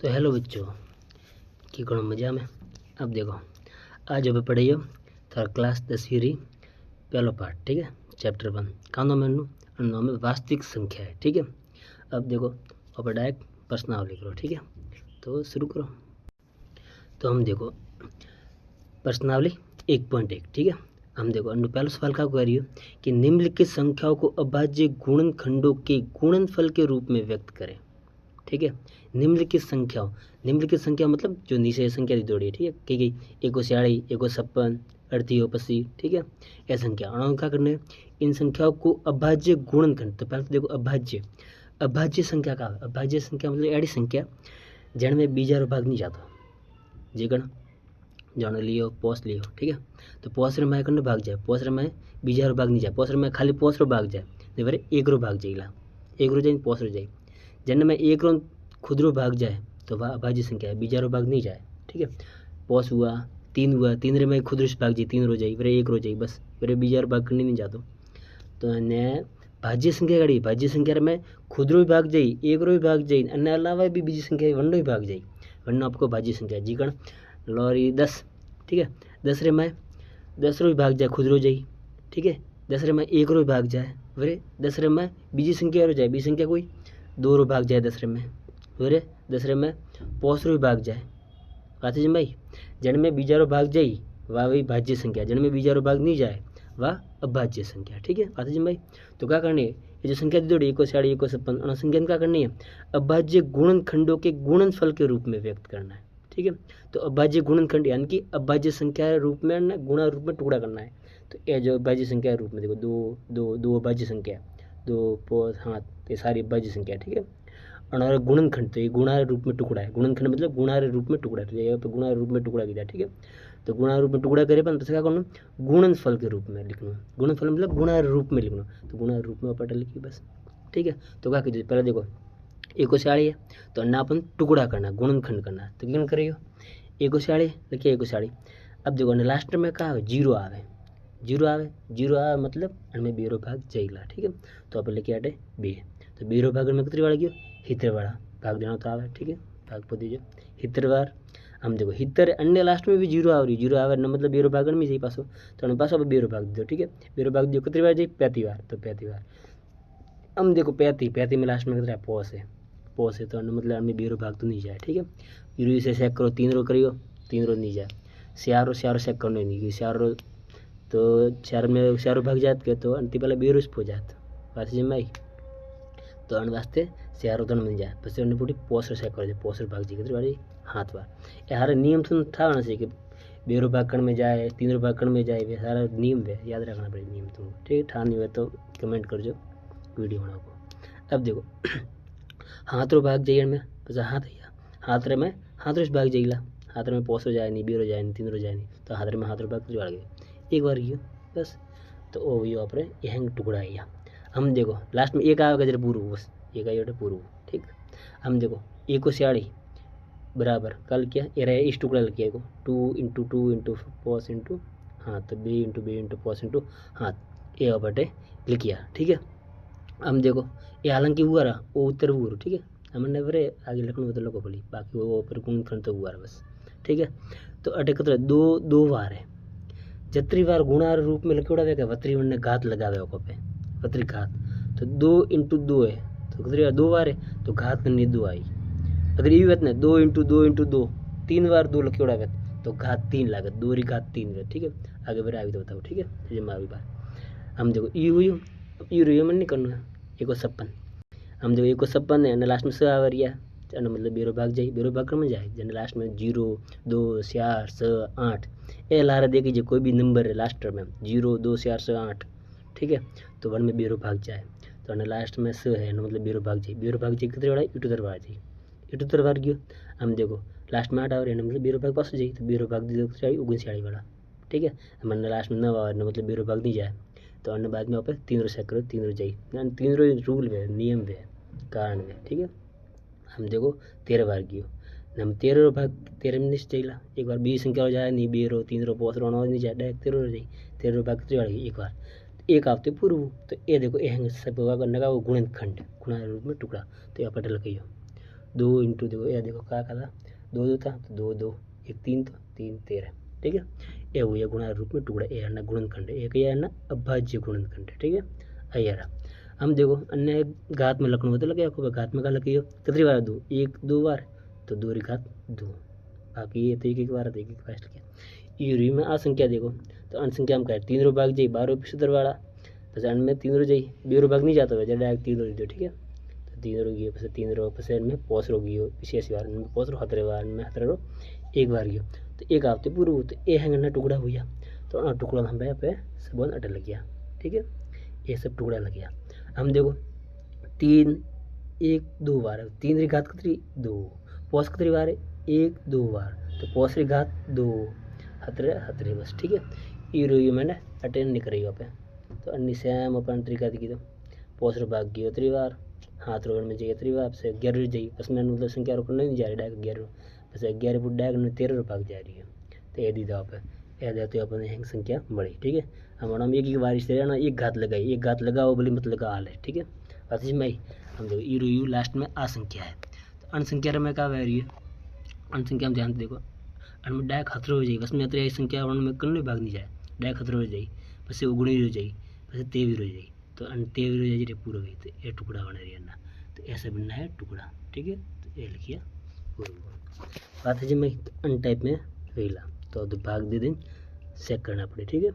तो हेलो बच्चों की घणो मजा में। अब देखो आज अब पढ़ियो थार क्लास 10वीं री पहलो पार्ट, ठीक है। चैप्टर 1 कानो मेनू नाम है वास्तविक संख्या है, ठीक है। अब देखो अब डायरेक्ट प्रश्नावली करो, ठीक है। तो शुरू करो। तो हम देखो प्रश्नावली 1.1, ठीक है। हम देखो अन्य पहला सवाल का कह रही हो कि निम्नलिखित संख्याओं को अभाज्य गुणनखंडों के गुणनफल के रूप में व्यक्त करें, ठीक है। निम्नलिखित संख्या मतलब जो नीचे संख्या दी जोड़ी है, ठीक है। कई 146, 156, 38, 80, ठीक है। यह संख्या अणु क्या करने इन संख्याओं को अभाज्य गुणनखंड। तो पहले तो देखो अभाज्य संख्या का अभाज्य संख्या मतलब एडी संख्या जन में बीजारो भाग नहीं जाता जी गण जान लियो पोस लियो, ठीक है। तो पोसरे में करने भाग जाए, पोसरे में बीजारो भाग नहीं जाए, पोसरे में खाली पोसरो भाग जाए, नहीं बारे एक रो भाग जाएगा, एक रो जाए पोसरो जाए। जन में एक रो खुदरो भाग जाए तो वह अभाज्य संख्या है, बीजारो भाग नहीं जाए, ठीक है। पोस हुआ 3 हुआ, 3 रे में खुदरो से भाग जाए 3 रो जाए, फिर एक रो जाए, बस फिर बीजारो भाग करने नहीं जातो। तो ने भाज्य संख्या कड़ी भाज्य संख्या में खुदरो भी भाग जाए, एक रो भी भाग जाए, अन्य अलावा भी बीजी संख्या वनडो भी भाग जाए, वनडो आपको भाज्य संख्या जी कण लॉरी 10, ठीक है। 10 रे में 10 रो भी भाग जाए खुदरो जाए, ठीक है। 10 रे में एक रो भी भाग जाए, फिर 10 रे में बीजी संख्या रो जाए, बीजी संख्या कोई 2 रो भाग जाए 10 रे में, फिर 10 रे में पोसरो भी भाग जाए। बात है भाई, जन में बीजारो भाग जाए वह वही भाज्य संख्या, जन में बीजारो भाग नहीं जाए वह अभाज्य संख्या, ठीक है। बात है भाई। तो क्या करनी है ये जो संख्या दी जोड़ी 146, 156 संख्या क्या करनी है अभाज्य गुणनखंडों के गुणनफल के रूप में व्यक्त करना है, ठीक है। तो अभाज्य गुणनखंड यानी कि अभाज्य संख्या रूप में ना गुणा रूप में टुकड़ा करना है। तो ये जो अभाज्य संख्या रूप में देखो दो अभाज्य संख्या, 2 पोस हाथ ये सारी अभाज्य संख्या, ठीक है। और गुणनखंड तो ये गुणा रूप में टुकड़ा है, गुणनखंड मतलब गुणा रूप में टुकड़ा, तो यहाँ पे गुणा रूप में टुकड़ा किया, ठीक है। तो गुणा रूप में टुकड़ा करे पर क्या करना गुणनफल के रूप में लिखना, गुणनफल मतलब गुणा रूप में लिखना, तो गुणा रूप में अपन लिखी बस, ठीक है। तो क्या कीजिए पहले देखो 146 है तो अन्ना अपन टुकड़ा करना गुणनखंड करना, तो क्या करियो 146 लिखिए 146। अब देखो लास्ट में क्या जीरो आवे, जीरो आवे मतलब अनमें बेरो भाग जाइला, ठीक है। तो अपन लिखे आटे बे, तो बेरो भाग में कितनी वाला गयो हितर वाला भाग देना तो आवे, ठीक है। भाग पो दीजिए हितर बार। हम देखो हितर अन्य लास्ट में भी जीरो आ रही, जीरो आवे मतलब बेरो भागण में जाई पासो, तो अने पासो बेरो भाग दो, ठीक है। बेरो भाग दियो कितनी बार जाई 35 बार, तो 35 बार। हम देखो 35 में लास्ट में कितना पोस है तो मतलब अनमें बेरो भाग तो नहीं जाए, ठीक है। यूरो से चेक करो 3 रो करियो 3 रो नहीं जाए, स्यारो चेक करने नहीं, चार रो तो चार में चारो भाग जात के तो अंति पहले बेरोस हो जात बात जमाई, तो अन वास्ते चारो तन मिल जाए પછી અમને પૂરી પોસર ચેક કરે છે, પોસર ભાગ जी कितनी वाली हाथ बार ये हारे नियम तो था ना से कि बेरो भागण में जाए 3 रो भागण में जाए, वे सारा नियम है याद रखना पड़ेगा नियम, तो ठीक ठा नहीं हुआ तो कमेंट कर जो वीडियो बना को। अब देखो हाथ रो भाग जाइए में પછી हाथ रे में हाथ रो भाग जाइला, हाथ रे में पोसर जाए नहीं, बेरो जाए नहीं, 3 रो जाए नहीं, तो हाथ रे में हाथ रो भाग जुड़ गए एक बार गयो बस। तो वो यो अपने यह टुकड़ा है। हम देखो लास्ट में एक आएगा जरा पूरू, बस एक आई पूरू, ठीक। हम देखो 146 बराबर कल क्या ये रहे इस टुकड़ा लिखिए को 2 इंटू पोस इंटू हाथ, तो बे इंटू पोस इंटू हाथ ये बटे लिखिया, ठीक है। हम देखो ये हालांकि हुआ रहा वो उत्तर हुआ, ठीक है। हमने बरे आगे लिखना तो लोगों बोली बाकी वो ऊपर गुणनखंड तो हुआ रहा बस, ठीक है। तो अटे कितना दो बार है, जत्री बार गुणा रूप में लिखोड़ा है वत्री ने घात लगावे को पे वत्री घात, तो 2 इंटू 2 है तो कितनी बार 2 बार है तो घात करनी 2 आई। अगर ये बात ना 2 इंटू 2 3 बार 2 लिखोड़ा है तो घात 3 लागत 2 री घात 3 है, ठीक है। आगे बार आगे तो बताओ, ठीक है। जमा अभी बार हम देखो ई हुई ई रही मन नहीं करना 156, हम देखो 156 है लास्ट में स आ रही है मतलब बेरो भाग जाए, बेरो भाग में जाए जन लास्ट में 0 2 4 6 8 ए लारा देखी जो कोई भी नंबर है लास्ट में 0 2 4 6 8, ठीक है। तो वन में बेरो भाग जाए तो अने लास्ट में स है मतलब बेरो भाग जाए कितने बड़ा इटूतर बार जाए इटूतर बार गयो। हम देखो लास्ट में 8 आ रही है मतलब बेरो भाग पास जाए, तो बेरो भाग दी 39 वाला, ठीक है। हमने लास्ट में 9 आ रहा मतलब बेरो भाग नहीं जाए, तो अन्य बाद में ऊपर 3 रो चेक करो 3 रो जाए 3 रो रूल है नियम है कारण है, ठीक है। हम देखो 13 बार गयो हम 13 भाग 13 में निश्चय चाहिए एक बार 20 संख्या हो जाए नहीं 2 रो 3 रो पोस रो नहीं जाए डायरेक्ट 13 रो जाए 13 भाग कितनी बार एक बार एक आते पूर्व। तो ये देखो ये सब करने का वो गुणनखंड गुणा रूप में टुकड़ा, तो यहाँ पर लगियो 2 इंटू देखो ये देखो क्या था, 2 2 था तो 2 2, 1 3 तो 3 13, ठीक है। ये हुआ गुणा रूप में टुकड़ा, ये है ना गुणनखंड, एक ये है ना अभाज्य गुणनखंड, ठीक है। आई यार हम देखो अन्य घात में लखनऊ तो लगे आपको, घात में का लगी हो कितनी बार 2, 1 2 बार तो 2 घात 2, बाकी ये तो एक बार तो एक बार लिखा। ये री में आ संख्या देखो तो अन संख्या में क्या 3 रो भाग जाए 12 पिछतर वाला, तो अन में 3 रो जाए 2 रो भाग नहीं जाता है डायरेक्ट 3 रो दो, ठीक है। तो 3 रो गयो फिर 3 रो फिर में पोस रो गयो विशेष बार में पोस रो हतरे बार में हतरे रो एक बार गयो तो एक हफ्ते पूरा तो ये है टुकड़ा हुआ, तो टुकड़ा हम पे सब अटल लग गया, ठीक है। ये सब टुकड़ा लग गया। हम देखो 3 1 2 बार 3 री घात कितनी 2, पोस कितनी बार 1 2 बार तो पोस री घात 2 हतरे हतरे बस, ठीक है। ये रो मैंने अटेंड नहीं करी पे, तो अन्य सेम अपन तरीका की तो पोस रो भाग गई उतरी बार हाथ रोड में जाइए 3 बार से 11 जाइए बस मैं मतलब संख्या रोक नहीं जा रही डायरेक्ट 11 बस 11 फुट डायरेक्ट 13 भाग जा रही है, तो ये दी दो पे ये देते अपन एक संख्या बड़ी, ठीक है। हम एक बार से ना एक घात लगाई, एक घात लगाओ बोली मतलब लगा हाल है, ठीक है। बात में हम देखो यू यू लास्ट में आ संख्या है, तो अन संख्या में क्या रही है, अन संख्या में ध्यान देखो अन में डायरेक्ट खतरे हो जाएगी बस में अतर संख्या वन में कन्ने भाग नहीं जाए डायरेक्ट खतरे हो जाए बस उगड़ी हो जाए बस तेवीर हो जाए, तो अन तेवीर हो जाए पूरा गई तो ये टुकड़ा बना रही है ना, तो ऐसा बनना है टुकड़ा, ठीक है। तो ये लिखिए बात है जी मैं अन टाइप में वेला तो भाग दे दिन चेक करना पड़े, ठीक है।